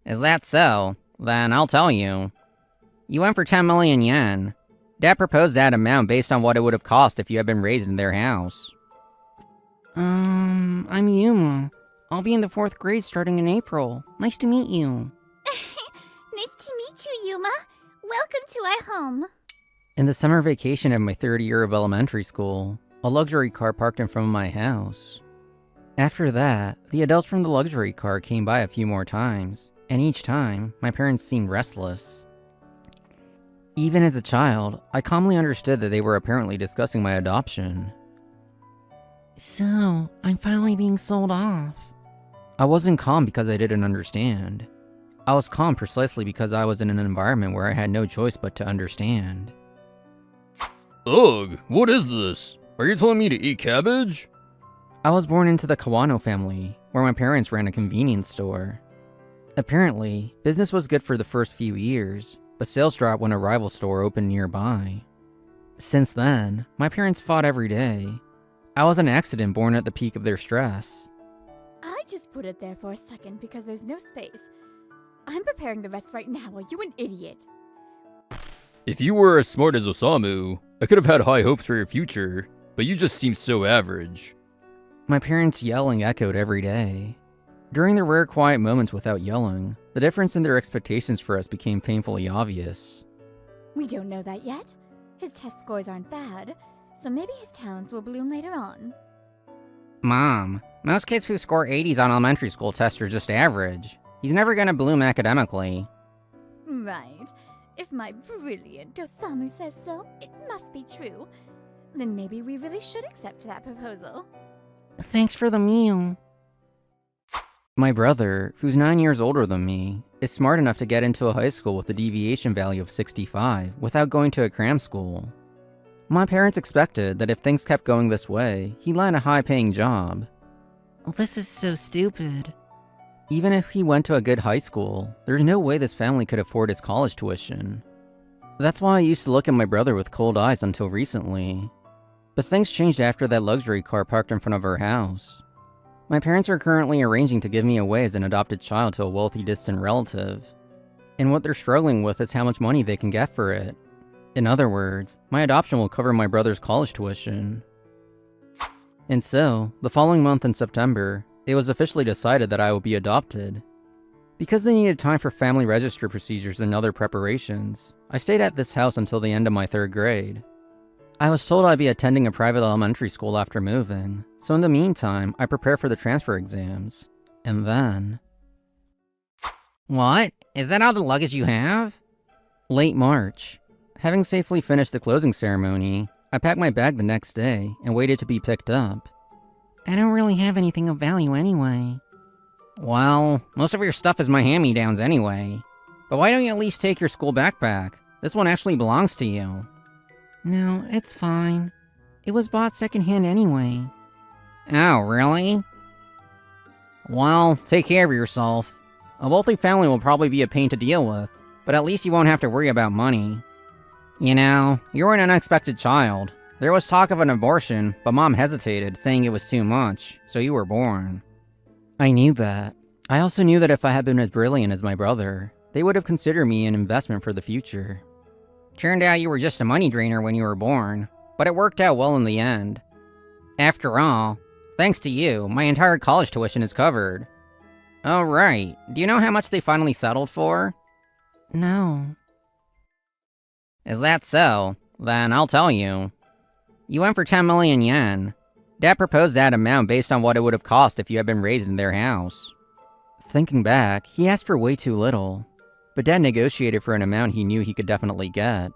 Is that so? Then I'll tell you. You went for 10 million yen. Dad proposed that amount based on what it would have cost if you had been raised in their house. I'm Yuma. I'll be in the 4th grade starting in April. Nice to meet you. Nice to meet you, Yuma. Welcome to our home. In the summer vacation of my 3rd year of elementary school, a luxury car parked in front of my house. After that, the adults from the luxury car came by a few more times, and each time, my parents seemed restless. Even as a child, I calmly understood that they were apparently discussing my adoption. So, I'm finally being sold off. I wasn't calm because I didn't understand. I was calm precisely because I was in an environment where I had no choice but to understand. Ugh, what is this? Are you telling me to eat cabbage? I was born into the Kawano family, where my parents ran a convenience store. Apparently, business was good for the first few years, but sales dropped when a rival store opened nearby. Since then, my parents fought every day. I was an accident born at the peak of their stress. I just put it there for a second because there's no space. I'm preparing the rest right now. Are you an idiot? If you were as smart as Osamu, I could have had high hopes for your future, but you just seem so average. My parents' yelling echoed every day. During the rare quiet moments without yelling, the difference in their expectations for us became painfully obvious. We don't know that yet. His test scores aren't bad, so maybe his talents will bloom later on. Mom, most kids who score 80s on elementary school tests are just average. He's never gonna bloom academically. Right. If my brilliant Osamu says so, it must be true. Then maybe we really should accept that proposal. Thanks for the meal. My brother, who's 9 years older than me, is smart enough to get into a high school with a deviation value of 65 without going to a cram school. My parents expected that if things kept going this way, he'd land a high-paying job. This is so stupid. Even if he went to a good high school, there's no way this family could afford his college tuition. That's why I used to look at my brother with cold eyes until recently. But things changed after that luxury car parked in front of our house. My parents are currently arranging to give me away as an adopted child to a wealthy distant relative. And what they're struggling with is how much money they can get for it. In other words, my adoption will cover my brother's college tuition. And so, the following month in September, it was officially decided that I would be adopted. Because they needed time for family registry procedures and other preparations, I stayed at this house until the end of my 3rd grade. I was told I'd be attending a private elementary school after moving, so in the meantime, I prepared for the transfer exams. And then... What? Is that all the luggage you have? Late March. Having safely finished the closing ceremony, I packed my bag the next day and waited to be picked up. I don't really have anything of value anyway. Well, most of your stuff is my hand-me-downs anyway. But why don't you at least take your school backpack? This one actually belongs to you. No, it's fine. It was bought secondhand anyway. Oh, really? Well, take care of yourself. A wealthy family will probably be a pain to deal with, but at least you won't have to worry about money. You know, you were an unexpected child. There was talk of an abortion, but Mom hesitated, saying it was too much, so you were born. I knew that. I also knew that if I had been as brilliant as my brother, they would have considered me an investment for the future. Turned out you were just a money drainer when you were born, but it worked out well in the end. After all, thanks to you, my entire college tuition is covered. Oh right, do you know how much they finally settled for? No. Is that so? Then I'll tell you. You went for 10 million yen. Dad proposed that amount based on what it would have cost if you had been raised in their house. Thinking back, he asked for way too little. But Dad negotiated for an amount he knew he could definitely get.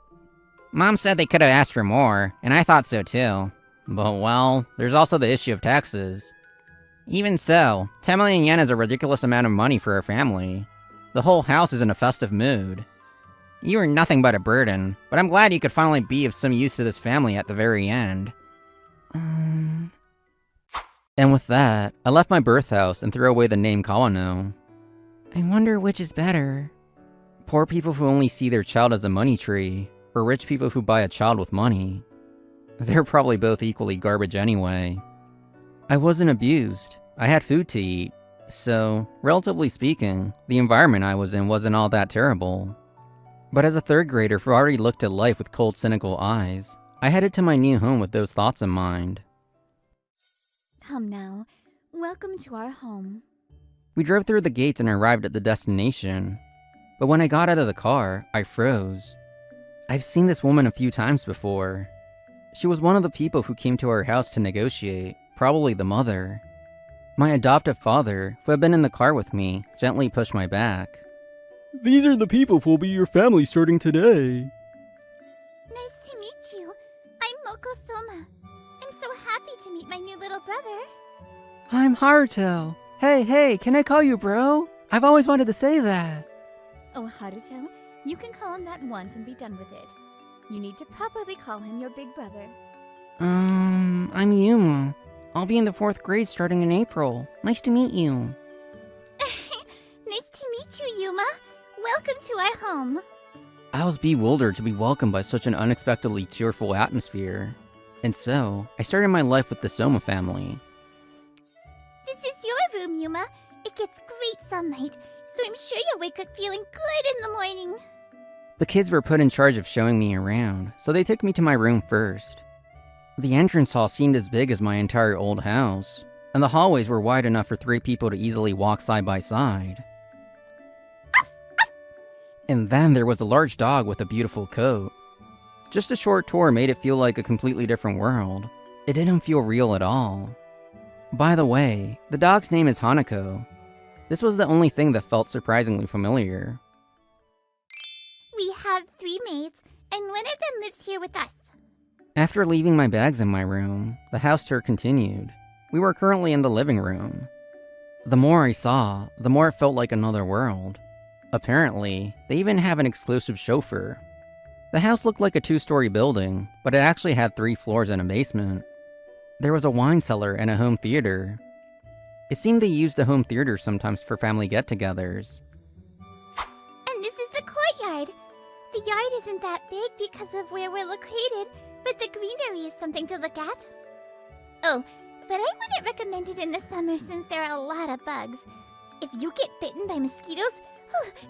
Mom said they could have asked for more, and I thought so too. But well, there's also the issue of taxes. Even so, 10 million yen is a ridiculous amount of money for our family. The whole house is in a festive mood. You are nothing but a burden, but I'm glad you could finally be of some use to this family at the very end. And with that, I left my birth house and threw away the name Kawano. I wonder which is better. Poor people who only see their child as a money tree, or rich people who buy a child with money. They're probably both equally garbage anyway. I wasn't abused. I had food to eat. So, relatively speaking, the environment I was in wasn't all that terrible. But as a third grader who already looked at life with cold, cynical eyes, I headed to my new home with those thoughts in mind. Come now. Welcome to our home. We drove through the gates and arrived at the destination. But when I got out of the car, I froze. I've seen this woman a few times before. She was one of the people who came to our house to negotiate, probably the mother. My adoptive father, who had been in the car with me, gently pushed my back. These are the people who will be your family starting today. Nice to meet you. I'm Moko Soma. I'm so happy to meet my new little brother. I'm Haruto. Hey, can I call you bro? I've always wanted to say that. Oh, Haruto, you can call him that once and be done with it. You need to properly call him your big brother. I'm Yuma. I'll be in the 4th grade starting in April. Nice to meet you. Nice to meet you, Yuma. Welcome to our home. I was bewildered to be welcomed by such an unexpectedly cheerful atmosphere. And so, I started my life with the Soma family. This is your room, Yuma. It gets great sunlight, so I'm sure you'll wake up feeling good in the morning. The kids were put in charge of showing me around, so they took me to my room first. The entrance hall seemed as big as my entire old house, and the hallways were wide enough for 3 people to easily walk side by side. And then there was a large dog with a beautiful coat. Just a short tour made it feel like a completely different world. It didn't feel real at all. By the way, the dog's name is Hanako. This was the only thing that felt surprisingly familiar. We have 3 maids, and one of them lives here with us. After leaving my bags in my room, the house tour continued. We were currently in the living room. The more I saw, the more it felt like another world. Apparently, they even have an exclusive chauffeur. The house looked like a 2-story building, but it actually had 3 floors and a basement. There was a wine cellar and a home theater. It seemed they used the home theater sometimes for family get-togethers. And this is the courtyard. The yard isn't that big because of where we're located, but the greenery is something to look at. Oh, but I wouldn't recommend it in the summer since there are a lot of bugs. If you get bitten by mosquitoes,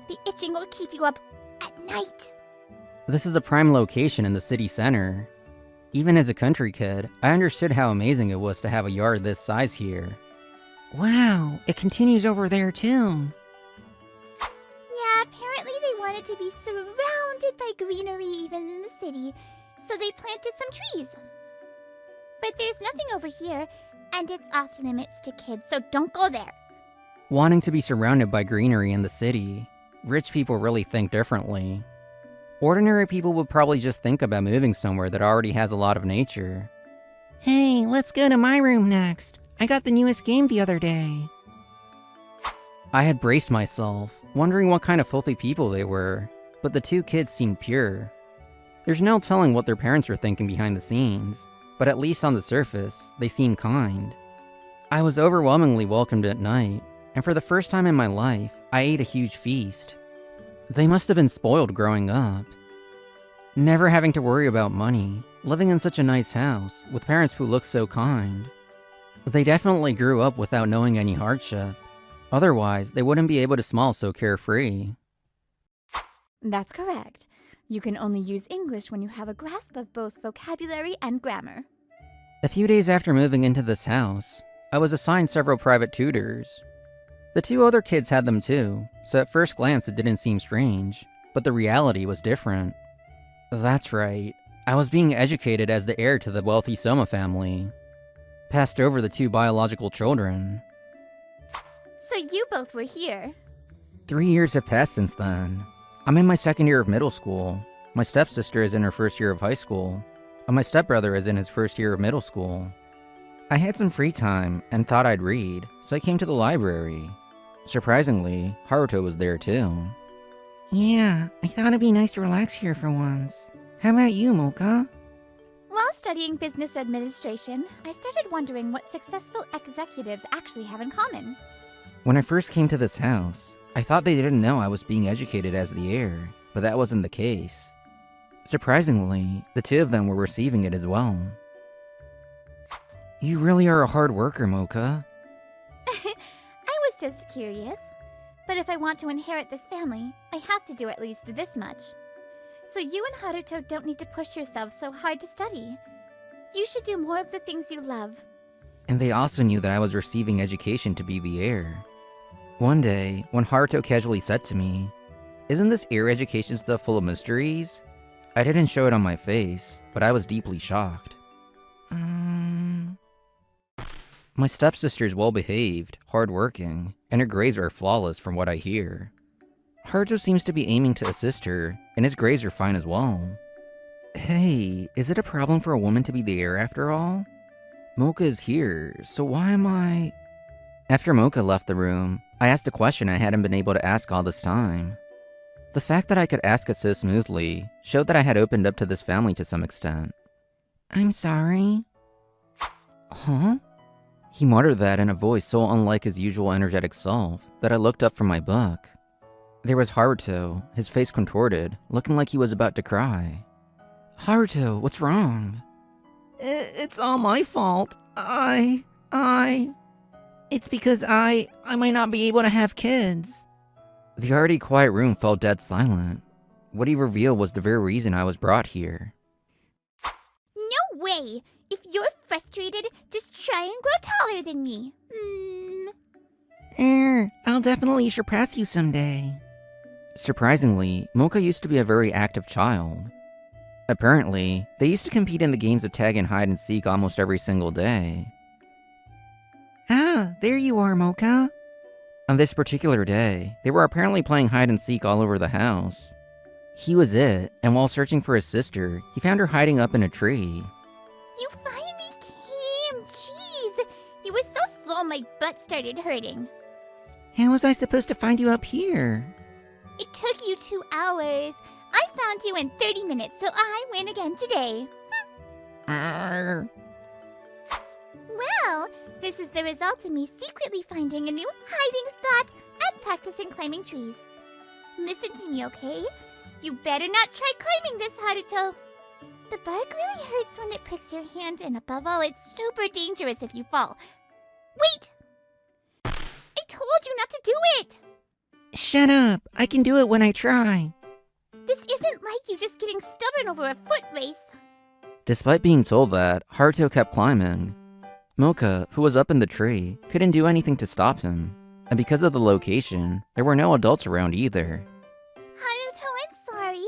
the itching will keep you up at night. This is a prime location in the city center. Even as a country kid, I understood how amazing it was to have a yard this size here. Wow, it continues over there too. Yeah, apparently they wanted to be surrounded by greenery even in the city, so they planted some trees. But there's nothing over here, and it's off limits to kids, so don't go there. Wanting to be surrounded by greenery in the city, rich people really think differently. Ordinary people would probably just think about moving somewhere that already has a lot of nature. Hey, let's go to my room next. I got the newest game the other day. I had braced myself, wondering what kind of filthy people they were, but the 2 kids seemed pure. There's no telling what their parents were thinking behind the scenes, but at least on the surface, they seemed kind. I was overwhelmingly welcomed at night, and for the first time in my life, I ate a huge feast. They must have been spoiled growing up. Never having to worry about money, living in such a nice house, with parents who looked so kind. They definitely grew up without knowing any hardship. Otherwise, they wouldn't be able to smile so carefree. That's correct. You can only use English when you have a grasp of both vocabulary and grammar. A few days after moving into this house, I was assigned several private tutors. The 2 other kids had them too, so at first glance it didn't seem strange, but the reality was different. That's right, I was being educated as the heir to the wealthy Soma family. Passed over the 2 biological children. So you both were here. 3 years have passed since then. I'm in my 2nd year of middle school. My stepsister is in her 1st year of high school, and my stepbrother is in his 1st year of middle school. I had some free time and thought I'd read, so I came to the library. Surprisingly, Haruto was there too. Yeah, I thought it'd be nice to relax here for once. How about you, Mocha? While studying business administration, I started wondering what successful executives actually have in common. When I first came to this house, I thought they didn't know I was being educated as the heir, but that wasn't the case. Surprisingly, the 2 of them were receiving it as well. You really are a hard worker, Mocha. I was just curious. But if I want to inherit this family, I have to do at least this much. So you and Haruto don't need to push yourself so hard to study. You should do more of the things you love. And they also knew that I was receiving education to be the heir. One day, when Haruto casually said to me, "Isn't this heir education stuff full of mysteries?" I didn't show it on my face, but I was deeply shocked. My stepsister's well-behaved, hard-working, and her grades are flawless from what I hear. Haruto seems to be aiming to assist her, and his grades are fine as well. Hey, is it a problem for a woman to be the heir after all? Mocha is here, so why am I... After Mocha left the room, I asked a question I hadn't been able to ask all this time. The fact that I could ask it so smoothly showed that I had opened up to this family to some extent. I'm sorry. Huh? He muttered that in a voice so unlike his usual energetic self that I looked up from my book. There was Haruto, his face contorted, looking like he was about to cry. Haruto, what's wrong? It's all my fault. It's because I might not be able to have kids. The already quiet room fell dead silent. What he revealed was the very reason I was brought here. No way! If you're frustrated, just try and grow taller than me. I'll definitely surpass you someday. Surprisingly, Mocha used to be a very active child. Apparently, they used to compete in the games of tag and hide and seek almost every single day. Ah, there you are, Mocha. On this particular day, they were apparently playing hide and seek all over the house. He was it, and while searching for his sister, he found her hiding up in a tree. You finally came! Jeez! You were so slow my butt started hurting. How was I supposed to find you up here? It took you 2 hours. I found you in 30 minutes, so I win again today. Arr. Well, this is the result of me secretly finding a new hiding spot and practicing climbing trees. Listen to me, okay? You better not try climbing this, Haruto. The bug really hurts when it pricks your hand, and above all, it's super dangerous if you fall. Wait! I told you not to do it! Shut up! I can do it when I try. This isn't like you just getting stubborn over a foot race. Despite being told that, Haruto kept climbing. Mocha, who was up in the tree, couldn't do anything to stop him. And because of the location, there were no adults around either. Haruto, I'm sorry.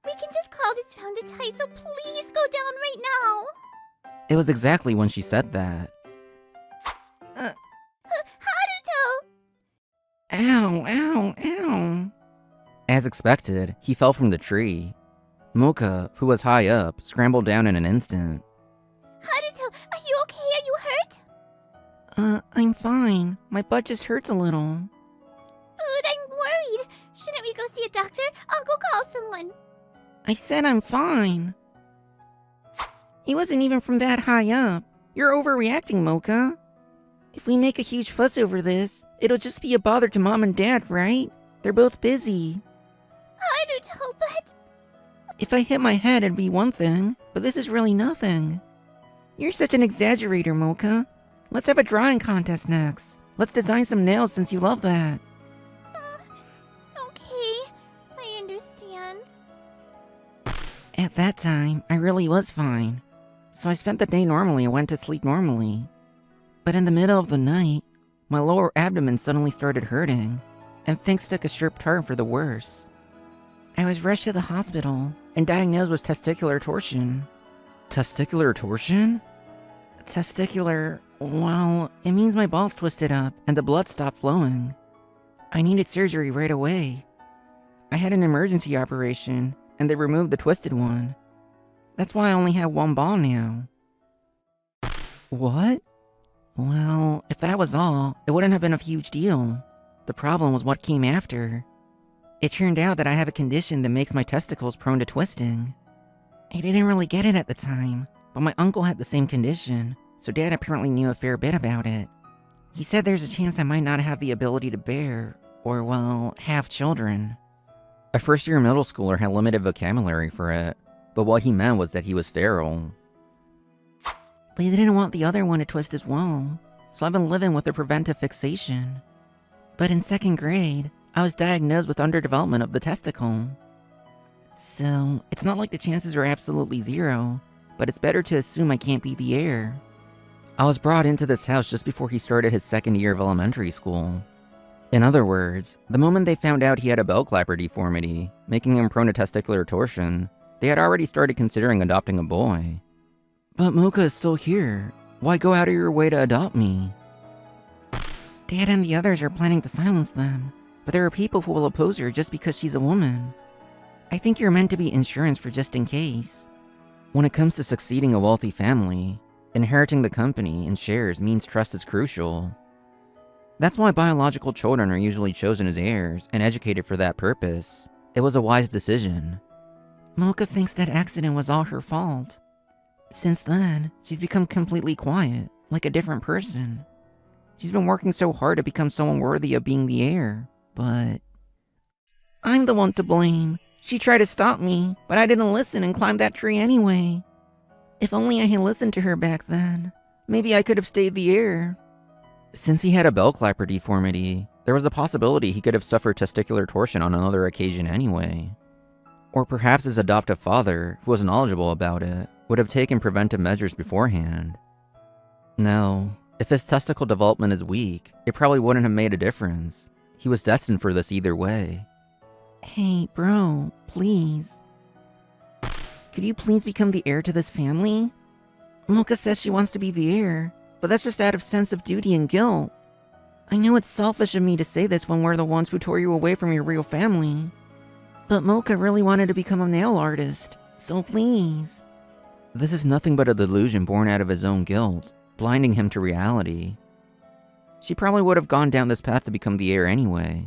We can just call this round a tie, so please go down right now. It was exactly when she said that. Haruto! Ow, ow, ow. As expected, he fell from the tree. Mocha, who was high up, scrambled down in an instant. Haruto, are you okay? Are you hurt? I'm fine. My butt just hurts a little. But I'm worried. Shouldn't we go see a doctor? I'll go call someone. I said I'm fine. It wasn't even from that high up. You're overreacting, Mocha. If we make a huge fuss over this, it'll just be a bother to Mom and Dad, right? They're both busy. Haruto, but... If I hit my head, it'd be one thing, but this is really nothing. You're such an exaggerator, Mocha. Let's have a drawing contest next. Let's design some nails since you love that. Okay, I understand. At that time, I really was fine. So I spent the day normally and went to sleep normally. But in the middle of the night, my lower abdomen suddenly started hurting, and things took a sharp turn for the worse. I was rushed to the hospital and diagnosed with testicular torsion. Testicular torsion? Well, it means my balls twisted up and the blood stopped flowing. I needed surgery right away. I had an emergency operation, and they removed the twisted one. That's why I only have one ball now. What? Well, if that was all, it wouldn't have been a huge deal. The problem was what came after. It turned out that I have a condition that makes my testicles prone to twisting. I didn't really get it at the time, but my uncle had the same condition, so Dad apparently knew a fair bit about it. He said there's a chance I might not have the ability to bear, or, well, have children. A first-year middle schooler had limited vocabulary for it, but what he meant was that he was sterile. They didn't want the other one to twist as well, so I've been living with a preventive fixation. But in 2nd grade, I was diagnosed with underdevelopment of the testicle. So, it's not like the chances are absolutely zero, but it's better to assume I can't be the heir. I was brought into this house just before he started his 2nd year of elementary school. In other words, the moment they found out he had a bell clapper deformity, making him prone to testicular torsion, they had already started considering adopting a boy. But Mocha is still here. Why go out of your way to adopt me? Dad and the others are planning to silence them, but there are people who will oppose her just because she's a woman. I think you're meant to be insurance for just in case. When it comes to succeeding a wealthy family, inheriting the company and shares means trust is crucial. That's why biological children are usually chosen as heirs and educated for that purpose. It was a wise decision. Mocha thinks that accident was all her fault. Since then, she's become completely quiet, like a different person. She's been working so hard to become someone worthy of being the heir, but... I'm the one to blame. She tried to stop me, but I didn't listen and climbed that tree anyway. If only I had listened to her back then, maybe I could have stayed the heir. Since he had a bell clapper deformity, there was a possibility he could have suffered testicular torsion on another occasion anyway. Or perhaps his adoptive father, who was knowledgeable about it, would have taken preventive measures beforehand. No, if his testicle development is weak, it probably wouldn't have made a difference. He was destined for this either way. Hey, bro, please. Could you please become the heir to this family? Mocha says she wants to be the heir, but that's just out of sense of duty and guilt. I know it's selfish of me to say this when we're the ones who tore you away from your real family. But Mocha really wanted to become a nail artist, so please. This is nothing but a delusion born out of his own guilt, blinding him to reality. She probably would have gone down this path to become the heir anyway.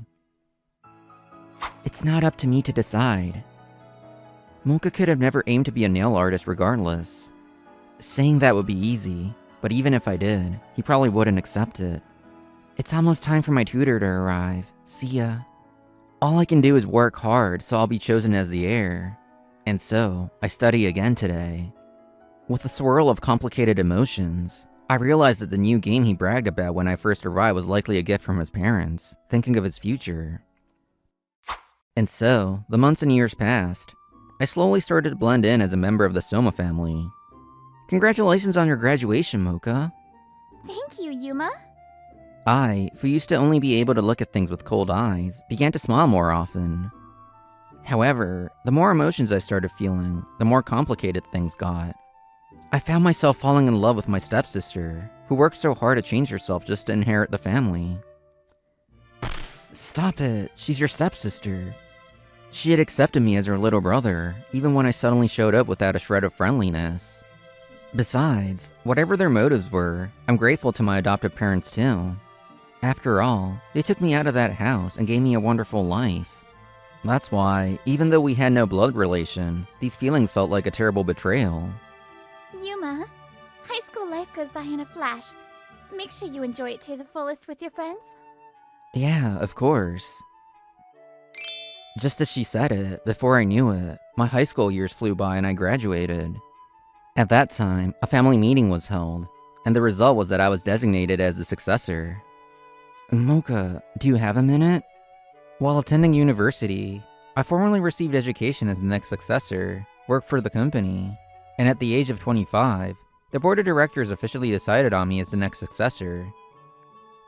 It's not up to me to decide. Mocha could have never aimed to be a nail artist regardless. Saying that would be easy, but even if I did, he probably wouldn't accept it. It's almost time for my tutor to arrive. See ya. All I can do is work hard, so I'll be chosen as the heir. And so, I study again today. With a swirl of complicated emotions, I realized that the new game he bragged about when I first arrived was likely a gift from his parents, thinking of his future. And so, the months and years passed. I slowly started to blend in as a member of the Soma family. Congratulations on your graduation, Mocha. Thank you, Yuma. I, who used to only be able to look at things with cold eyes, began to smile more often. However, the more emotions I started feeling, the more complicated things got. I found myself falling in love with my stepsister, who worked so hard to change herself just to inherit the family. Stop it, she's your stepsister. She had accepted me as her little brother, even when I suddenly showed up without a shred of friendliness. Besides, whatever their motives were, I'm grateful to my adoptive parents too. After all, they took me out of that house and gave me a wonderful life. That's why, even though we had no blood relation, these feelings felt like a terrible betrayal. Yuma, high school life goes by in a flash. Make sure you enjoy it to the fullest with your friends. Yeah, of course. Just as she said it, before I knew it, my high school years flew by and I graduated. At that time, a family meeting was held, and the result was that I was designated as the successor. Mocha, do you have a minute? While attending university, I formally received education as the next successor, worked for the company, and at the age of 25, the board of directors officially decided on me as the next successor.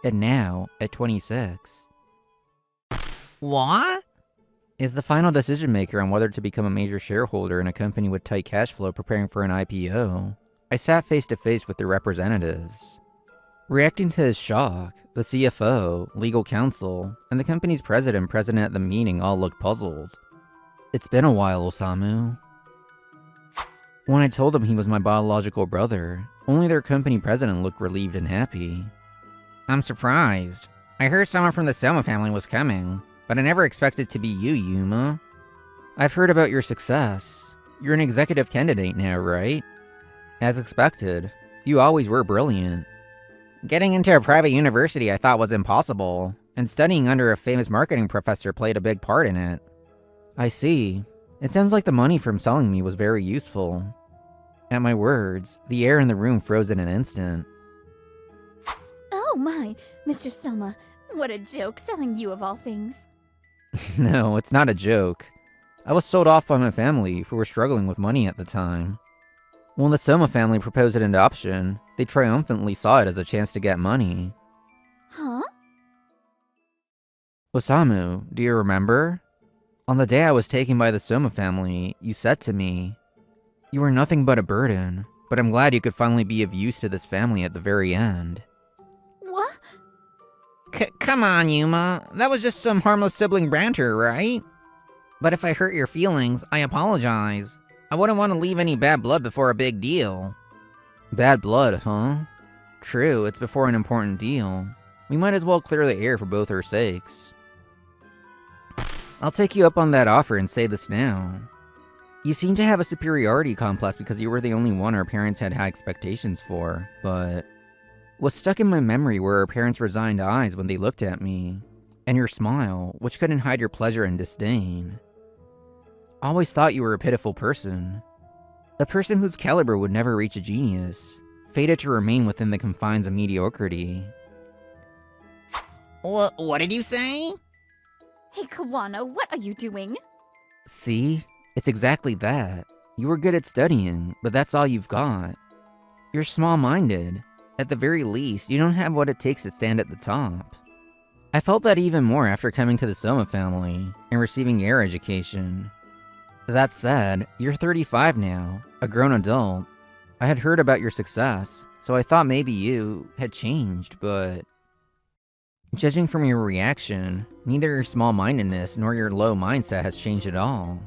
And now, at 26... What? Is the final decision maker on whether to become a major shareholder in a company with tight cash flow preparing for an IPO. I sat face to face with their representatives. Reacting to his shock, the CFO, legal counsel, and the company's president at the meeting all looked puzzled. It's been a while, Osamu. When I told them he was my biological brother, only their company president looked relieved and happy. I'm surprised. I heard someone from the Selma family was coming, but I never expected it to be you, Yuma. I've heard about your success. You're an executive candidate now, right? As expected, you always were brilliant. Getting into a private university I thought was impossible, and studying under a famous marketing professor played a big part in it. I see. It sounds like the money from selling me was very useful. At my words, the air in the room froze in an instant. Oh my, Mr. Soma, What a joke, selling you of all things. No, it's not a joke. I was sold off by my family who were struggling with money at the time. When the Soma family proposed an adoption, they triumphantly saw it as a chance to get money. Huh? Osamu, do you remember? On the day I was taken by the Soma family, you said to me, "You were nothing but a burden, but I'm glad you could finally be of use to this family at the very end." What? Come on, Yuma. That was just some harmless sibling banter, right? But if I hurt your feelings, I apologize. I wouldn't want to leave any bad blood before a big deal. Bad blood, huh? True, it's before an important deal. We might as well clear the air for both our sakes. I'll take you up on that offer and say this now. You seem to have a superiority complex because you were the only one our parents had high expectations for, but what's stuck in my memory were our parents' resigned eyes when they looked at me, and your smile, which couldn't hide your pleasure and disdain. I always thought you were a pitiful person. A person whose caliber would never reach a genius, fated to remain within the confines of mediocrity. What did you say? Hey, Kawano, what are you doing? See? It's exactly that. You were good at studying, but that's all you've got. You're small-minded. At the very least, you don't have what it takes to stand at the top. I felt that even more after coming to the Soma family and receiving your education. That said, you're 35 now, a grown adult. I had heard about your success, so I thought maybe you had changed, but judging from your reaction, neither your small-mindedness nor your low mindset has changed at all.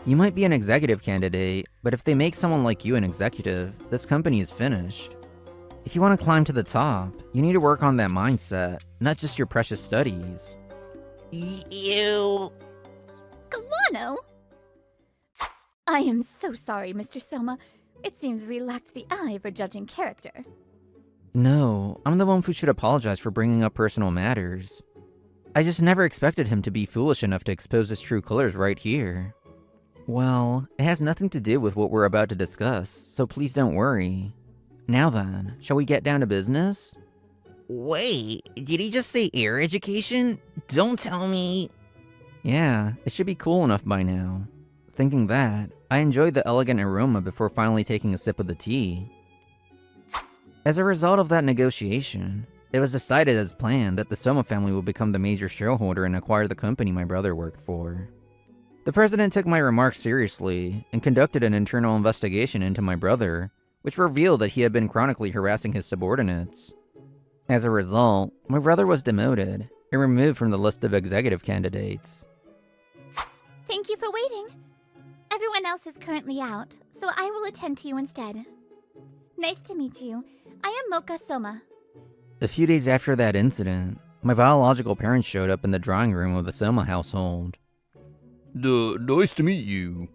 You might be an executive candidate, but if they make someone like you an executive, this company is finished. If you want to climb to the top, you need to work on that mindset, not just your precious studies. You... Kawano? I am so sorry, Mr. Soma. It seems we lacked the eye for judging character. No, I'm the one who should apologize for bringing up personal matters. I just never expected him to be foolish enough to expose his true colors right here. Well, it has nothing to do with what we're about to discuss, so please don't worry. Now then, shall we get down to business? Wait, did he just say air education? Don't tell me... Yeah, it should be cool enough by now. Thinking that, I enjoyed the elegant aroma before finally taking a sip of the tea. As a result of that negotiation, it was decided as planned that the Soma family would become the major shareholder and acquire the company my brother worked for. The president took my remarks seriously and conducted an internal investigation into my brother, which revealed that he had been chronically harassing his subordinates. As a result, my brother was demoted and removed from the list of executive candidates. Thank you for waiting. Everyone else is currently out, so I will attend to you instead. Nice to meet you. I am Mocha Soma. A few days after that incident, my biological parents showed up in the drawing room of the Soma household. Nice to meet you.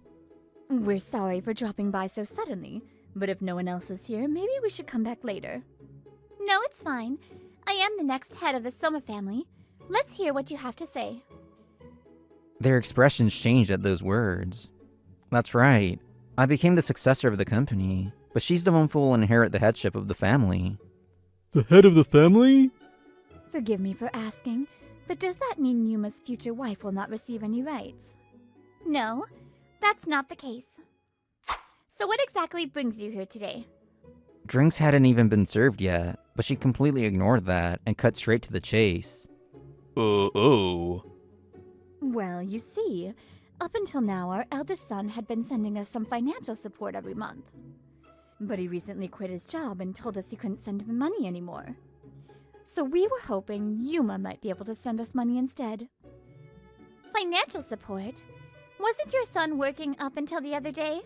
We're sorry for dropping by so suddenly, but if no one else is here, maybe we should come back later. No, it's fine. I am the next head of the Soma family. Let's hear what you have to say. Their expressions changed at those words. That's right. I became the successor of the company, but she's the one who will inherit the headship of the family. The head of the family? Forgive me for asking, but does that mean Yuma's future wife will not receive any rights? No, that's not the case. So what exactly brings you here today? Drinks hadn't even been served yet, but she completely ignored that and cut straight to the chase. Oh. Well, you see, up until now our eldest son had been sending us some financial support every month. But he recently quit his job and told us he couldn't send him money anymore. So we were hoping Yuma might be able to send us money instead. Financial support? Wasn't your son working up until the other day?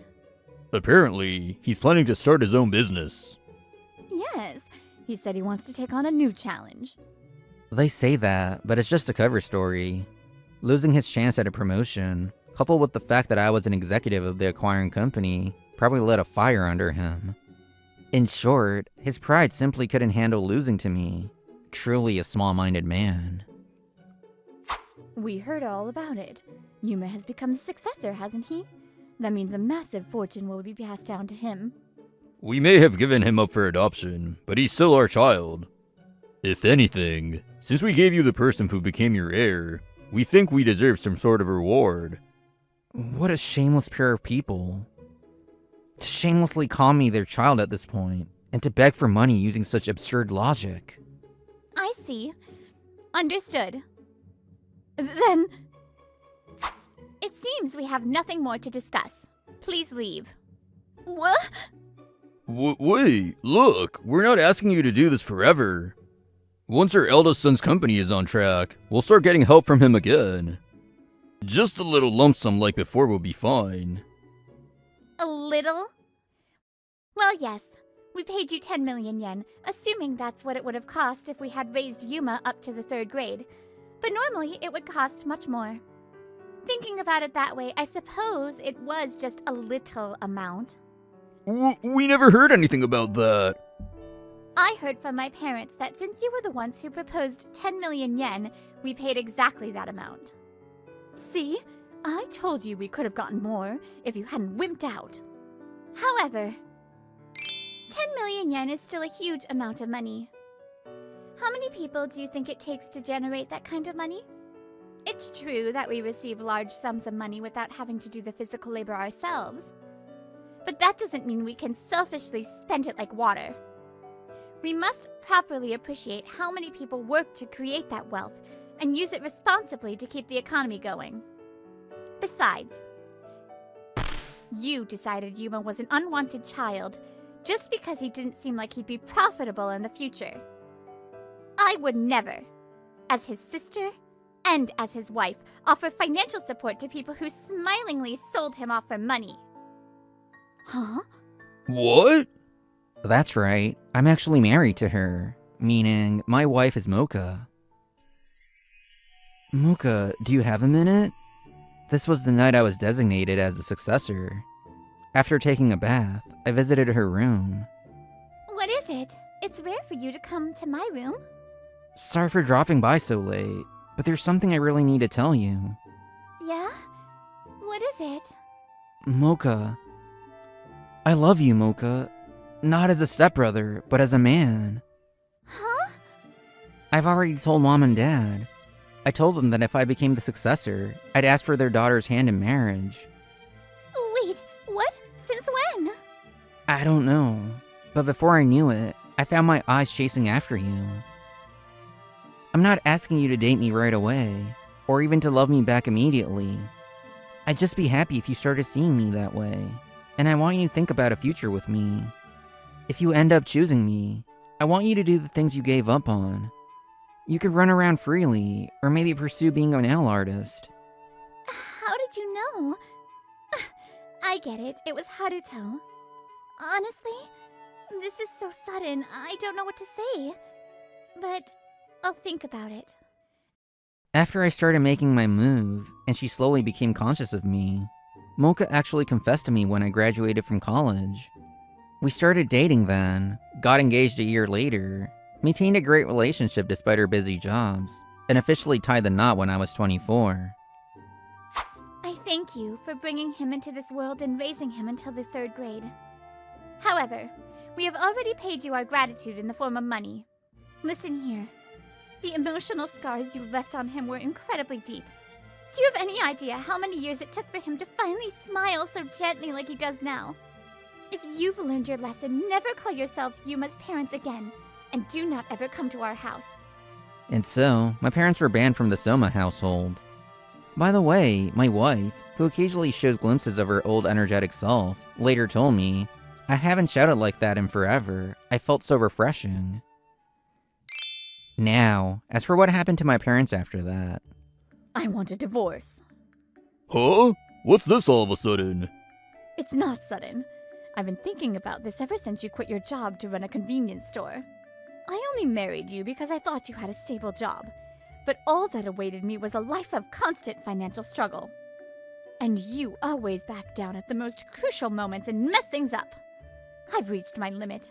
Apparently, he's planning to start his own business. Yes, he said he wants to take on a new challenge. They say that, but it's just a cover story. Losing his chance at a promotion, coupled with the fact that I was an executive of the acquiring company, probably lit a fire under him. In short, his pride simply couldn't handle losing to me. Truly a small-minded man. We heard all about it. Yuma has become the successor, hasn't he? That means a massive fortune will be passed down to him. We may have given him up for adoption, but he's still our child. If anything, since we gave you the person who became your heir, we think we deserve some sort of reward. What a shameless pair of people. To shamelessly call me their child at this point, and to beg for money using such absurd logic. I see. Understood. Then... It seems we have nothing more to discuss. Please leave. What? Wait, look, we're not asking you to do this forever. Once our eldest son's company is on track, we'll start getting help from him again. Just a little lump sum like before will be fine. A little? Well, yes. We paid you 10 million yen, assuming that's what it would have cost if we had raised Yuma up to the 3rd grade. But normally, it would cost much more. Thinking about it that way, I suppose it was just a little amount. We never heard anything about that. I heard from my parents that since you were the ones who proposed 10 million yen, we paid exactly that amount. See? I told you we could have gotten more if you hadn't wimped out. However, 10 million yen is still a huge amount of money. How many people do you think it takes to generate that kind of money? It's true that we receive large sums of money without having to do the physical labor ourselves. But that doesn't mean we can selfishly spend it like water. We must properly appreciate how many people work to create that wealth and use it responsibly to keep the economy going. Besides, you decided Yuma was an unwanted child just because he didn't seem like he'd be profitable in the future. I would never, as his sister and as his wife, offer financial support to people who smilingly sold him off for money. Huh? What? That's right. I'm actually married to her, meaning my wife is Mocha. Mocha, do you have a minute? This was the night I was designated as the successor. After taking a bath, I visited her room. What is it? It's rare for you to come to my room. Sorry for dropping by so late, but there's something I really need to tell you. Yeah? What is it? Mocha. I love you, Mocha. Not as a stepbrother, but as a man. Huh? I've already told Mom and Dad. I told them that if I became the successor, I'd ask for their daughter's hand in marriage. Wait, what? Since when? I don't know, but before I knew it, I found my eyes chasing after you. I'm not asking you to date me right away, or even to love me back immediately. I'd just be happy if you started seeing me that way, and I want you to think about a future with me. If you end up choosing me, I want you to do the things you gave up on. You could run around freely, or maybe pursue being a nail artist. How did you know? I get it. It was Haruto. Honestly, this is so sudden. I don't know what to say. But I'll think about it. After I started making my move, and she slowly became conscious of me, Mocha actually confessed to me when I graduated from college. We started dating then, got engaged a year later, maintained a great relationship despite our busy jobs, and officially tied the knot when I was 24. I thank you for bringing him into this world and raising him until the 3rd grade. However, we have already paid you our gratitude in the form of money. Listen here. The emotional scars you left on him were incredibly deep. Do you have any idea how many years it took for him to finally smile so gently like he does now? If you've learned your lesson, never call yourself Yuma's parents again, and do not ever come to our house. And so, my parents were banned from the Soma household. By the way, my wife, who occasionally shows glimpses of her old energetic self, later told me, I haven't shouted like that in forever. I felt so refreshing. Now, as for what happened to my parents after that. I want a divorce. Huh? What's this all of a sudden? It's not sudden. I've been thinking about this ever since you quit your job to run a convenience store. I only married you because I thought you had a stable job, but all that awaited me was a life of constant financial struggle. And you always back down at the most crucial moments and mess things up. I've reached my limit.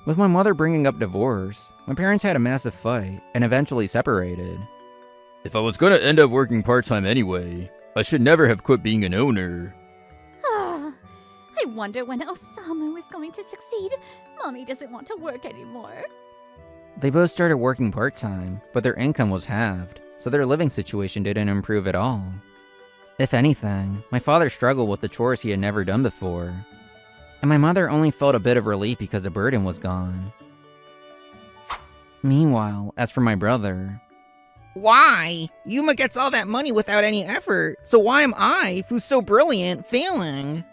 With my mother bringing up divorce, my parents had a massive fight and eventually separated. If I was gonna end up working part-time anyway, I should never have quit being an owner. I wonder when Osamu is going to succeed. Mommy doesn't want to work anymore. They both started working part-time, but their income was halved, so their living situation didn't improve at all. If anything, my father struggled with the chores he had never done before, and my mother only felt a bit of relief because the burden was gone. Meanwhile, as for my brother, Why? Yuma gets all that money without any effort, so why am I, who's so brilliant, failing?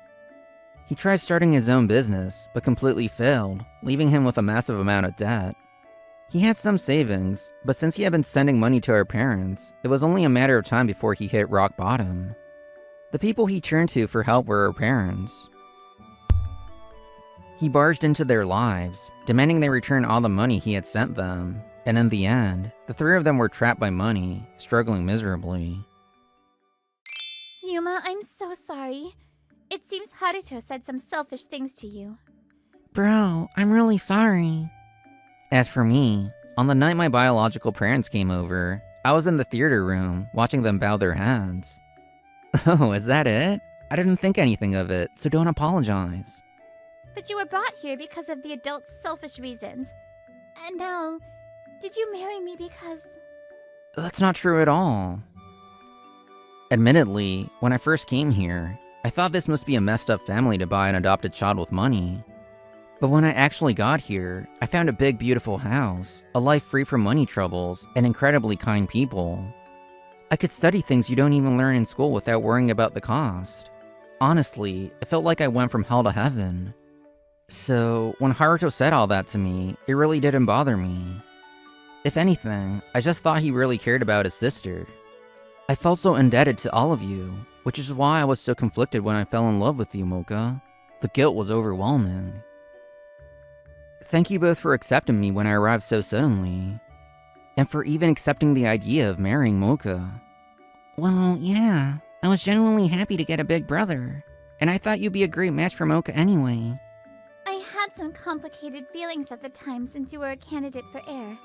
he tried starting his own business, but completely failed, leaving him with a massive amount of debt. He had some savings, but since he had been sending money to our parents, it was only a matter of time before he hit rock bottom. The people he turned to for help were our parents. He barged into their lives, demanding they return all the money he had sent them, and in the end, the three of them were trapped by money, struggling miserably. Yuma, I'm so sorry. It seems Haruto said some selfish things to you. Bro, I'm really sorry. As for me, on the night my biological parents came over, I was in the theater room, watching them bow their heads. Oh, is that it? I didn't think anything of it, so don't apologize. But you were brought here because of the adult's selfish reasons. And now, did you marry me because... That's not true at all. Admittedly, when I first came here, I thought this must be a messed up family to buy an adopted child with money. But when I actually got here, I found a big, beautiful house, a life free from money troubles, and incredibly kind people. I could study things you don't even learn in school without worrying about the cost. Honestly, it felt like I went from hell to heaven. So, when Haruto said all that to me, it really didn't bother me. If anything, I just thought he really cared about his sister. I felt so indebted to all of you, which is why I was so conflicted when I fell in love with you, Mocha. The guilt was overwhelming. Thank you both for accepting me when I arrived so suddenly, and for even accepting the idea of marrying Mocha. Well, yeah, I was genuinely happy to get a big brother, and I thought you'd be a great match for Mocha anyway. I had some complicated feelings at the time since you were a candidate for heir.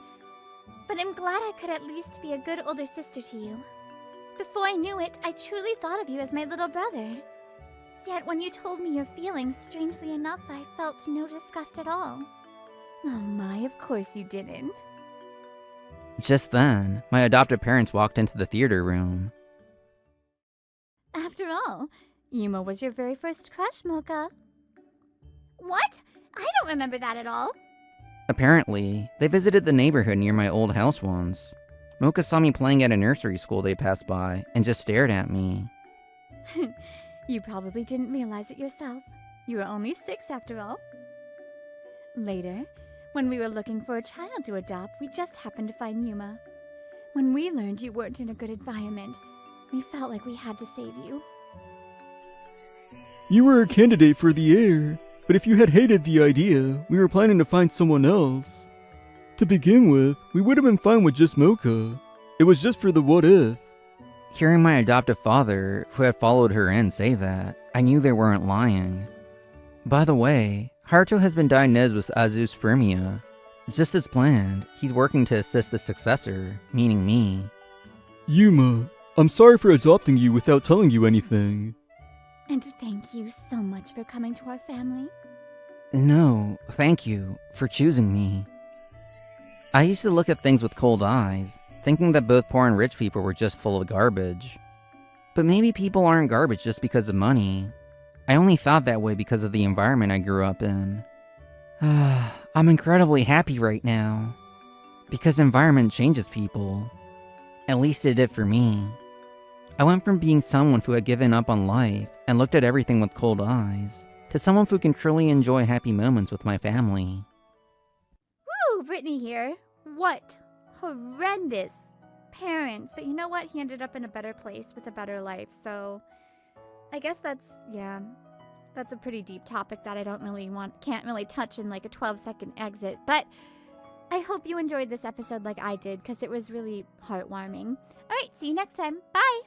But I'm glad I could at least be a good older sister to you. Before I knew it, I truly thought of you as my little brother. Yet when you told me your feelings, strangely enough, I felt no disgust at all. Oh my, of course you didn't. Just then, my adoptive parents walked into the theater room. After all, Yuma was your very first crush, Mocha. What? I don't remember that at all. Apparently, they visited the neighborhood near my old house once. Mocha saw me playing at a nursery school they passed by and just stared at me. You probably didn't realize it yourself. You were only 6 after all. Later, when we were looking for a child to adopt, we just happened to find Yuma. When we learned you weren't in a good environment, we felt like we had to save you. You were a candidate for the heir, but if you had hated the idea, we were planning to find someone else. To begin with, we would have been fine with just Mocha. It was just for the what if. Hearing my adoptive father, who had followed her in, say that, I knew they weren't lying. By the way, Haruto has been diagnosed with azoospermia. Just as planned, he's working to assist the successor, meaning me. Yuma, I'm sorry for adopting you without telling you anything. And thank you so much for coming to our family. No, thank you for choosing me. I used to look at things with cold eyes, thinking that both poor and rich people were just full of garbage. But maybe people aren't garbage just because of money. I only thought that way because of the environment I grew up in. I'm incredibly happy right now. Because environment changes people. At least it did for me. I went from being someone who had given up on life and looked at everything with cold eyes, to someone who can truly enjoy happy moments with my family. Woo, Brittany here. What horrendous parents. But you know what? He ended up in a better place with a better life, so I guess that's a pretty deep topic that I can't really touch in like a 12-second exit. But I hope you enjoyed this episode like I did, because it was really heartwarming. Alright, see you next time. Bye!